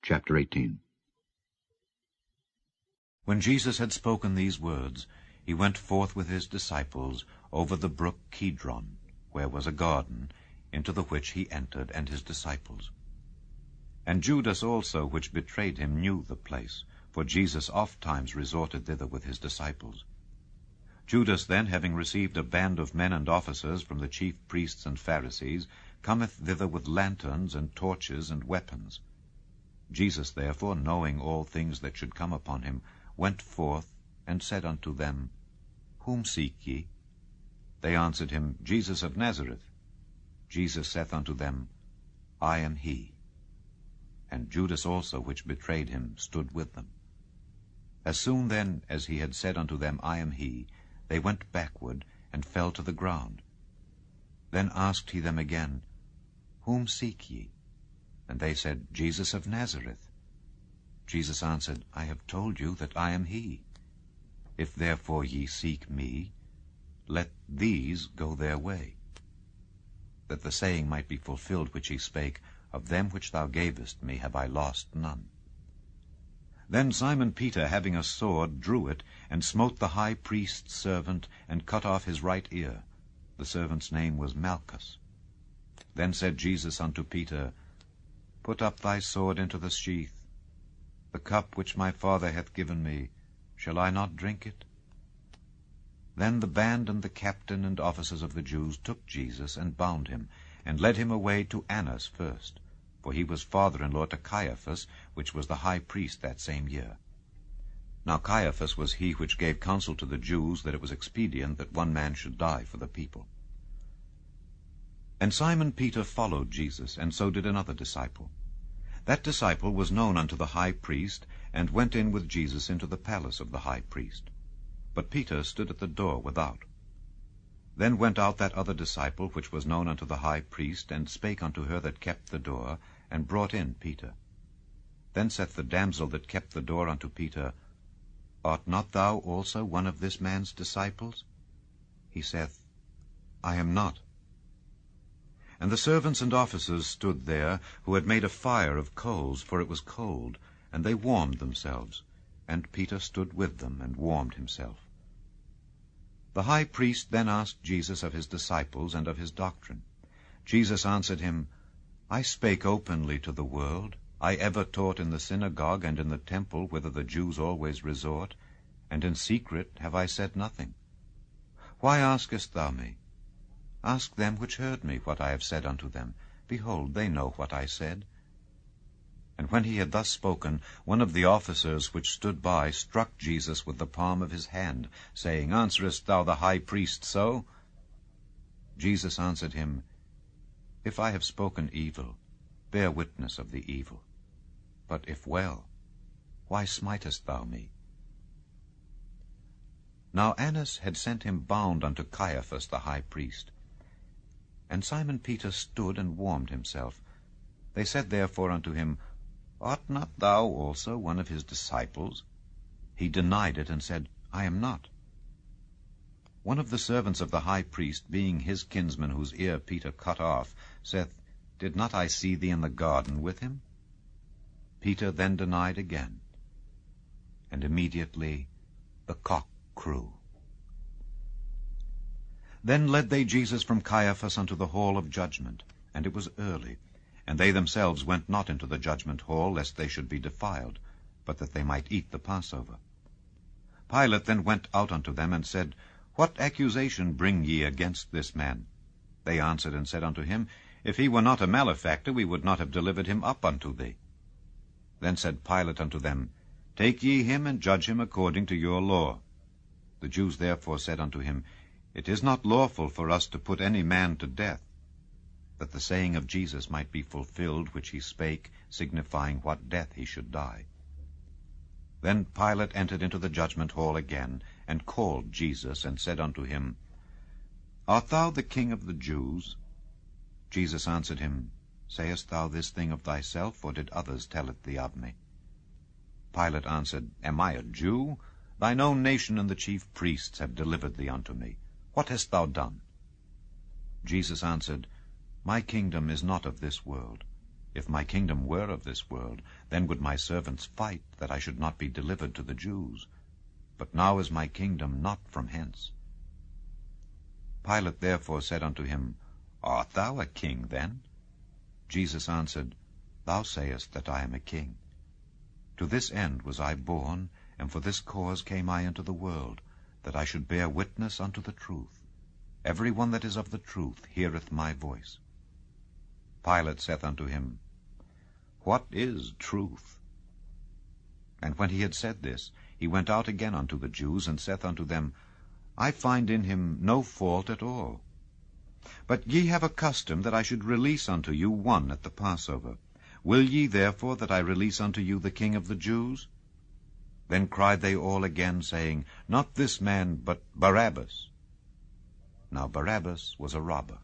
Chapter 18. When Jesus had spoken these words, he went forth with his disciples over the brook Kidron, where was a garden, into the which he entered, and his disciples. And Judas also, which betrayed him, knew the place, for Jesus ofttimes resorted thither with his disciples. Judas then, having received a band of men and officers from the chief priests and Pharisees, cometh thither with lanterns and torches and weapons. Jesus therefore, knowing all things that should come upon him, went forth, and said unto them, Whom seek ye? They answered him, Jesus of Nazareth. Jesus saith unto them, I am he. And Judas also, which betrayed him, stood with them. As soon then as he had said unto them, I am he, they went backward, and fell to the ground. Then asked he them again, Whom seek ye? And they said, Jesus of Nazareth. Jesus answered, I have told you that I am he. If therefore ye seek me, let these go their way. That the saying might be fulfilled which he spake, Of them which thou gavest me have I lost none. Then Simon Peter, having a sword, drew it, and smote the high priest's servant, and cut off his right ear. The servant's name was Malchus. Then said Jesus unto Peter, Put up thy sword into the sheath. The cup which my Father hath given me, shall I not drink it? Then the band and the captain and officers of the Jews took Jesus, and bound him, and led him away to Annas first, for he was father-in-law to Caiaphas, which was the high priest that same year. Now Caiaphas was he which gave counsel to the Jews that it was expedient that one man should die for the people. And Simon Peter followed Jesus, and so did another disciple. That disciple was known unto the high priest, and went in with Jesus into the palace of the high priest. But Peter stood at the door without. Then went out that other disciple, which was known unto the high priest, and spake unto her that kept the door, and brought in Peter. Then saith the damsel that kept the door unto Peter, Art not thou also one of this man's disciples? He saith, I am not. And the servants and officers stood there, who had made a fire of coals, for it was cold, and they warmed themselves. And Peter stood with them, and warmed himself. The high priest then asked Jesus of his disciples, and of his doctrine. Jesus answered him, I spake openly to the world. I ever taught in the synagogue and in the temple, whither the Jews always resort, and in secret have I said nothing. Why askest thou me? Ask them which heard me what I have said unto them. Behold, they know what I said. And when he had thus spoken, one of the officers which stood by struck Jesus with the palm of his hand, saying, Answerest thou the high priest so? Jesus answered him, If I have spoken evil, bear witness of the evil. But if well, why smitest thou me? Now Annas had sent him bound unto Caiaphas the high priest. And Simon Peter stood and warmed himself. They said therefore unto him, Art not thou also one of his disciples? He denied it, and said, I am not. One of the servants of the high priest, being his kinsman whose ear Peter cut off, saith, Did not I see thee in the garden with him? Peter then denied again. And immediately the cock crew. Then led they Jesus from Caiaphas unto the hall of judgment, and it was early. And they themselves went not into the judgment hall, lest they should be defiled, but that they might eat the Passover. Pilate then went out unto them, and said, What accusation bring ye against this man? They answered and said unto him, If he were not a malefactor, we would not have delivered him up unto thee. Then said Pilate unto them, Take ye him, and judge him according to your law. The Jews therefore said unto him, It is not lawful for us to put any man to death, that the saying of Jesus might be fulfilled, which he spake, signifying what death he should die. Then Pilate entered into the judgment hall again, and called Jesus, and said unto him, Art thou the King of the Jews? Jesus answered him, Sayest thou this thing of thyself, or did others tell it thee of me? Pilate answered, Am I a Jew? Thine own nation and the chief priests have delivered thee unto me. What hast thou done? Jesus answered, My kingdom is not of this world. If my kingdom were of this world, then would my servants fight, that I should not be delivered to the Jews. But now is my kingdom not from hence. Pilate therefore said unto him, Art thou a king then? Jesus answered, Thou sayest that I am a king. To this end was I born, and for this cause came I into the world, that I should bear witness unto the truth. Every one that is of the truth heareth my voice. Pilate saith unto him, What is truth? And when he had said this, he went out again unto the Jews, and saith unto them, I find in him no fault at all. But ye have a custom that I should release unto you one at the Passover. Will ye therefore that I release unto you the King of the Jews? Then cried they all again, saying, Not this man, but Barabbas. Now Barabbas was a robber.